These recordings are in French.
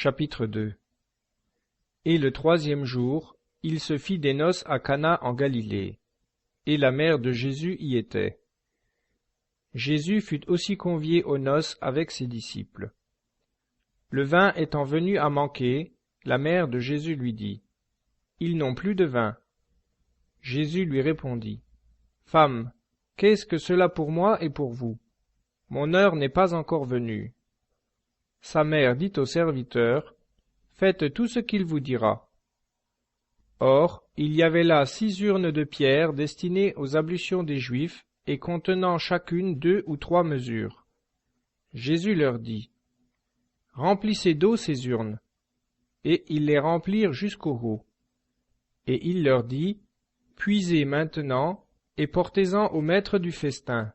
Chapitre 2. Et le troisième jour, il se fit des noces à Cana en Galilée, et la mère de Jésus y était. Jésus fut aussi convié aux noces avec ses disciples. Le vin étant venu à manquer, la mère de Jésus lui dit : Ils n'ont plus de vin. Jésus lui répondit : Femme, qu'est-ce que cela pour moi et pour vous? Mon heure n'est pas encore venue. Sa mère dit au serviteur : Faites tout ce qu'il vous dira. Or, il y avait là 6 urnes de pierre destinées aux ablutions des Juifs et contenant chacune 2 ou 3 mesures. Jésus leur dit : Remplissez d'eau ces urnes. Et ils les remplirent jusqu'au haut. Et il leur dit : Puisez maintenant et portez-en au maître du festin.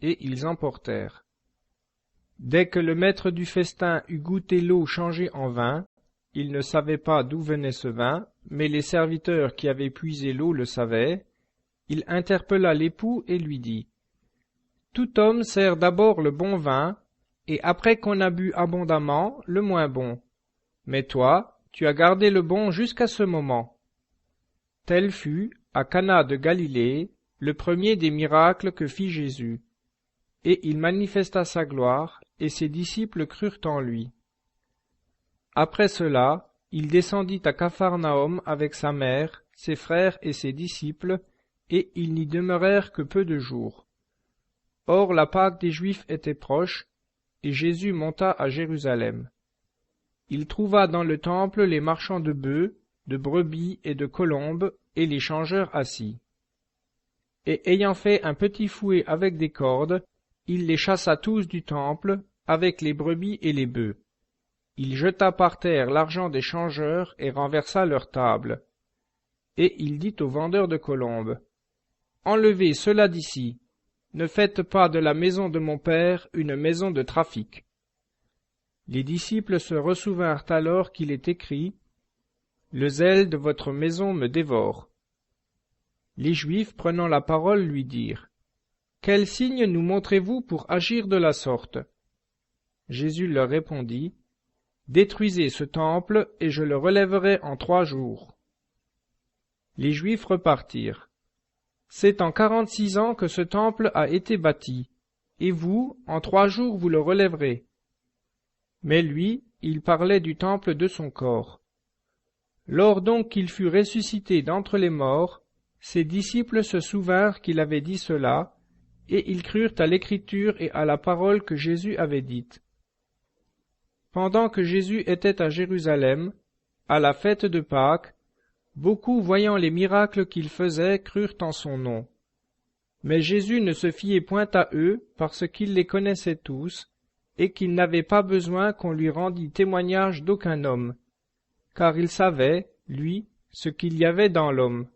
Et ils emportèrent. Dès que le maître du festin eut goûté l'eau changée en vin, il ne savait pas d'où venait ce vin, mais les serviteurs qui avaient puisé l'eau le savaient. Il interpella l'époux et lui dit : Tout homme sert d'abord le bon vin, et après qu'on a bu abondamment, le moins bon. Mais toi, tu as gardé le bon jusqu'à ce moment. Tel fut, à Cana de Galilée, le premier des miracles que fit Jésus. Et il manifesta sa gloire, et ses disciples crurent en lui. Après cela, il descendit à Capharnaüm avec sa mère, ses frères et ses disciples, et ils n'y demeurèrent que peu de jours. Or la Pâque des Juifs était proche, et Jésus monta à Jérusalem. Il trouva dans le temple les marchands de bœufs, de brebis et de colombes, et les changeurs assis. Et ayant fait un petit fouet avec des cordes, il les chassa tous du temple, avec les brebis et les bœufs. Il jeta par terre l'argent des changeurs et renversa leur table. Et il dit aux vendeurs de colombes : Enlevez cela d'ici, ne faites pas de la maison de mon Père une maison de trafic. Les disciples se ressouvinrent alors qu'il est écrit : Le zèle de votre maison me dévore. Les Juifs, prenant la parole, lui dirent : Quel signe nous montrez-vous pour agir de la sorte? Jésus leur répondit : Détruisez ce temple, et je le relèverai en 3 jours. Les Juifs repartirent. C'est en 46 ans que ce temple a été bâti, et vous, en 3 jours, vous le relèverez. Mais lui, il parlait du temple de son corps. Lors donc qu'il fut ressuscité d'entre les morts, ses disciples se souvinrent qu'il avait dit cela, et ils crurent à l'Écriture et à la parole que Jésus avait dite. Pendant que Jésus était à Jérusalem, à la fête de Pâques, beaucoup, voyant les miracles qu'il faisait, crurent en son nom. Mais Jésus ne se fiait point à eux, parce qu'il les connaissait tous, et qu'il n'avait pas besoin qu'on lui rendît témoignage d'aucun homme, car il savait, lui, ce qu'il y avait dans l'homme.